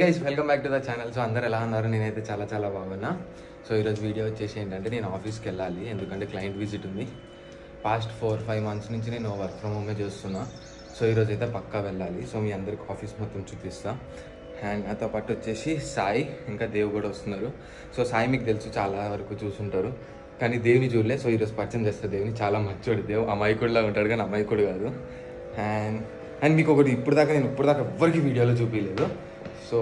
Guys welcome back to the channel. So అందరు ఎలా ఉన్నారు? నేనైతే చాలా బాగున్నా. సో ఈరోజు వీడియో వచ్చేసి ఏంటంటే నేను ఆఫీస్కి వెళ్ళాలి, ఎందుకంటే క్లయింట్ విజిట్ ఉంది. పాస్ట్ 4-5 మంత్స్ నుంచి నేను వర్క్ ఫ్రమ్ హోమే చేస్తున్నా. సో ఈరోజు అయితే పక్కా వెళ్ళాలి. సో మీ అందరికి ఆఫీస్ మొత్తం చూపిస్తా. అండ్ నాతో పాటు వచ్చేసి సాయి ఇంకా దేవ్ కూడా వస్తున్నారు. సో సాయి మీకు తెలుసు, చాలా వరకు చూసుంటారు, కానీ దేవుని చూడలే. సో ఈరోజు పరిచయం చేస్తే దేవుని చాలా మంచోడు. దేవ్ అమాయకుడిలా ఉంటాడు, కానీ అమాయకుడు కాదు. అండ్ మీకు ఒకటి ఇప్పుడు దాకా ఎవ్వరికి వీడియోలో చూపించలేదు. సో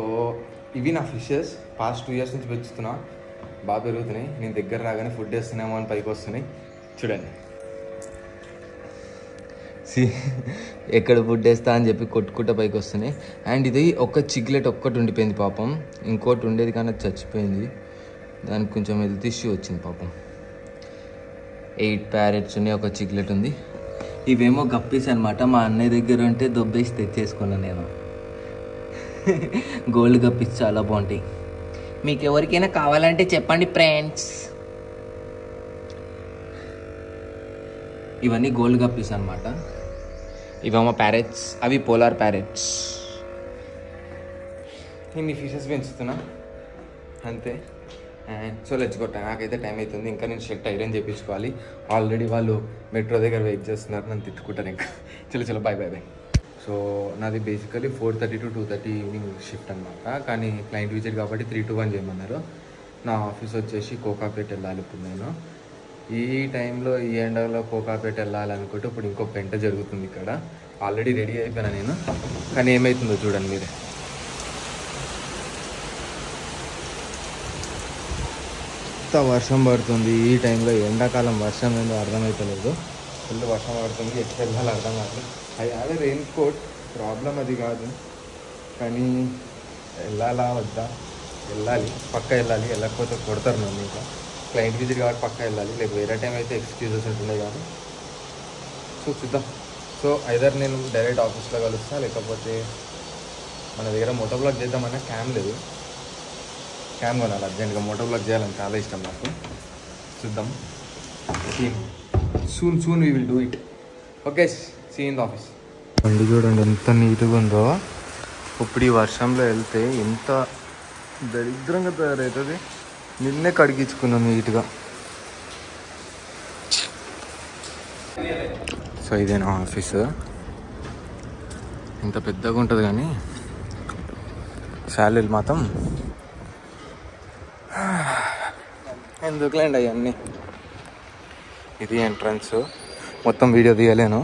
ఇవి నా ఫిషెస్. పాస్ట్ 2 years నుంచి పెంచుతున్నా, బాగా పెరుగుతున్నాయి. నేను దగ్గర రాగానే ఫుడ్ వేస్తున్నామో అని పైకి వస్తున్నాయి. చూడండి, ఎక్కడ ఫుడ్ వేస్తా అని చెప్పి కొట్టుకుంటా పైకి వస్తున్నాయి. అండ్ ఇది ఒక చిక్లెట్ ఒక్కటి ఉండిపోయింది పాపం, ఇంకోటి ఉండేది కానీ అది చచ్చిపోయింది. దానికి కొంచెం హెల్త్ ఇష్యూ వచ్చింది పాపం. 8 ప్యారెట్స్ ఉన్నాయి, ఒక చిక్లెట్ ఉంది. ఇవేమో గప్పీస్ అనమాట. మా అన్నయ్య దగ్గర ఉంటే దొబ్బేసి తెచ్చేసుకున్నాను నేను. గోల్డ్ గప్పీస్ చాలా బాగుంటాయి. మీకు ఎవరికైనా కావాలంటే చెప్పండి ఫ్రెండ్స్. ఇవన్నీ గోల్డ్ గప్పీస్ అనమాట. ఇవేమో ప్యారెట్స్, అవి పోలార్ ప్యారెట్స్. ఇన్ని ఫిషెస్ పెంచుతున్నా అంతే. And so let's go. నాకైతే టైం అవుతుంది, ఇంకా నేను షర్ట్ ఐరన్ చేయించుకోవాలి. ఆల్రెడీ వాళ్ళు మెట్రో దగ్గర వెయిట్ చేస్తున్నారు, నన్ను తిట్టుకుంటారు ఇంకా. చలో బాయ్. సో నాది బేసికలీ 4:30 to 2:30 ఈవినింగ్ షిఫ్ట్ అనమాట. కానీ క్లయింట్ విజిట్ కాబట్టి 3 to 1 చేయమన్నారు. నా ఆఫీస్ వచ్చేసి కోకాపేట వెళ్ళాలి. ఇప్పుడు నేను ఈ టైంలో ఈ ఎండలో కోకాపేట వెళ్ళాలనుకుంటే ఇప్పుడు ఇంకో పెంట జరుగుతుంది ఇక్కడ. ఆల్రెడీ రెడీ అయిపోయినా నేను, కానీ ఏమవుతుందో చూడండి మీరే. ఎంత వర్షం పడుతుంది ఈ టైంలో. ఎండాకాలం వర్షం ఏందో అర్థమవుతలేదు. ఫుల్ వర్షం పడుతుంది, ఎక్కడ వెళ్ళాలి అర్థం కాదు. I have a raincoat, problem అది కాదు. కానీ వెళ్ళాలా వద్దా? వెళ్ళాలి, పక్కా వెళ్ళాలి. వెళ్ళకపోతే కొడతారు నన్ను. ఇంకా క్లయింట్ విజిట్ కాబట్టి పక్కా వెళ్ళాలి, లేక వేరే టైం అయితే ఎక్స్క్యూజెస్ ఉంటుండే కాదు. సో చూద్దాం. సో ఐదర్ నేను డైరెక్ట్ ఆఫీస్లో కలుస్తా, లేకపోతే మన దగ్గర మోటో బ్లాగ్ చేద్దామన్నా క్యామ్ లేదు. క్యామ్ కొనాలి అర్జెంట్గా. మోటో బ్లాగ్ చేయాలని చాలా ఇష్టం నాకు. చూద్దాం. Soon we will do it. Okay, see in the office. బండి చూడండి ఎంత నీట్గా ఉందో. ఇప్పుడు ఈ వర్షంలో వెళ్తే ఎంత దరిద్రంగా తయారవుతుంది. నిన్నే కడిగించుకున్నాను నీట్గా. సో ఇదే నా ఆఫీసు. ఇంత పెద్దగా ఉంటుంది కానీ శాలరీలు మాత్రం ఎందుకులేండి అవన్నీ. ఇది ఎంట్రన్స్. మొత్తం వీడియో తీయలేను.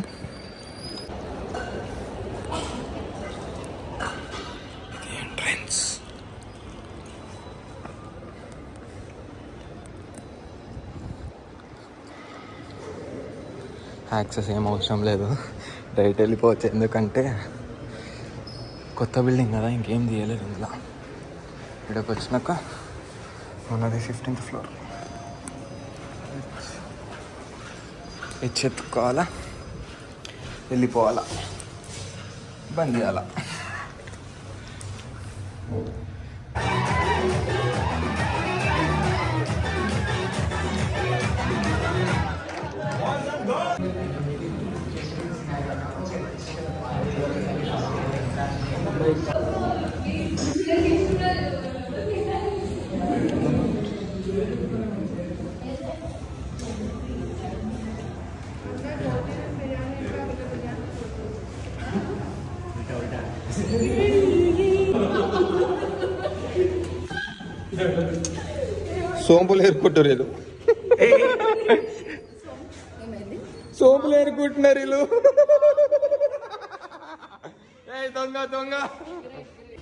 ఇది ఎంట్రన్స్. యాక్సెస్ ఏం అవసరం లేదు, డైరెక్ట్ వెళ్ళిపోవచ్చు. ఎందుకంటే కొత్త బిల్డింగ్ కదా, ఇంకేం తీయలేదు ఇందులో. ఇక్కడికి వచ్చినాక ఉన్నది 15th floor. ఎత్తుకోవాలా, వెళ్ళిపోవాలా, బంద్ చేయాలా. సోంపులు ఏరుకుంటారు వీళ్ళు. సోంపులు ఏరుకుంటున్నారు వీళ్ళు. దొంగ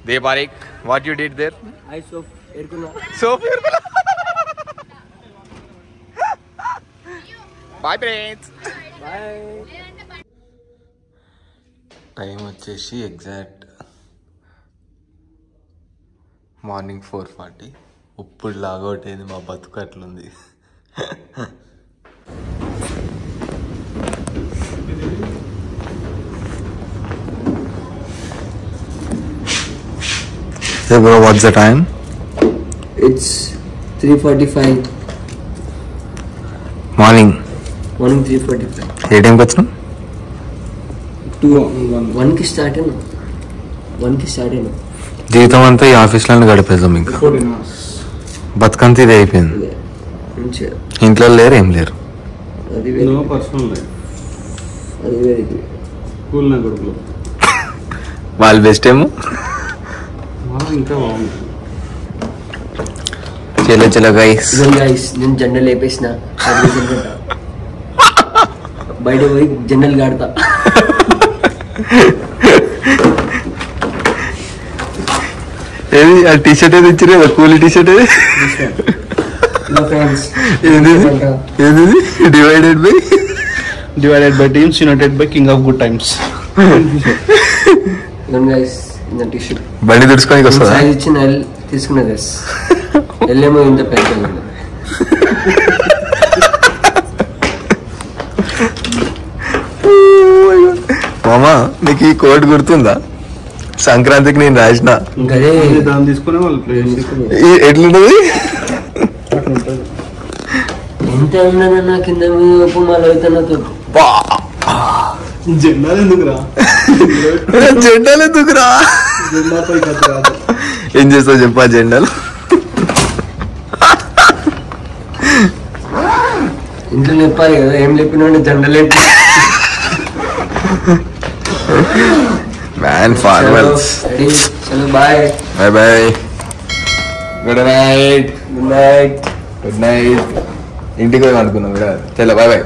దే బారిక్. What you did there? I soap erkuna. Soap ఏరుకున్నా. Boy friends. Bye. టైం వచ్చేసి ఎగ్జాక్ట్ మార్నింగ్ 4:40. ఇప్పుడు లాగౌట్ అయింది. మా బతుకు అట్లుంది. Hey bro, what's the time? It's 3:45. Morning 3:45. ఏ టైంకి వచ్చినాం? 1కి స్టార్ట్ అయినా. జీవితం అంతా ఈ ఆఫీస్లోనే గడిపేద్దాం ఇంకా. బతుకంతా ఇది అయిపోయింది. మంచిగా ఇంట్లో లేరు, ఏం లేరు. అది వేరే, నో పర్సనల్ లైఫ్. అది వేరే. కూల్ నా కొడుకులు వాళ్ళు బెస్ట్ ఏమో. వాళ్ళు ఇంకా బాగుంది. చలో గైస్. గైస్ నేను జనరల్ వేపేసిన బయట పోయి జనరల్ గాడతా. ఏది ఆ టీషర్ట్ ఏది ఇచ్చిరే, కూలీ టీషర్ట్ ఏది? Divided by teams, united by king of good times. T-shirt బండి తుడుచుకోనికి వస్తుందా? సైజ్ ఇచ్చిన ఎల్ తీసుకున్న గైస్. ఎల్లేమో ఇంత పెద్ద మామా నీకు ఈ కోడ్ గుర్తుందా? సంక్రాంతికి నేను రాసిన. గదే దాన్ని తీసుకునే వాళ్ళు ప్లే ఎట్లుంటది? ఎంత ఉన్నదన్నా కింద మీద ఉపమాలు అవుతున్నతో జెండాలు ఎందుకురా? జెండాలు ఎందుకురా? జెండాపై కథ కాదు. ఏం చేస్తావు చెప్పా జెండాలు? ఇంట్లో చెప్పాలి కదా, ఏం చెప్పినా జెండలేంటి. Man formals. చలో bye bye bye. Good night. Good night. Good night. ఇంటికి పోయి అనుకున్నాం కూడా. చలో బాయ్ బాయ్.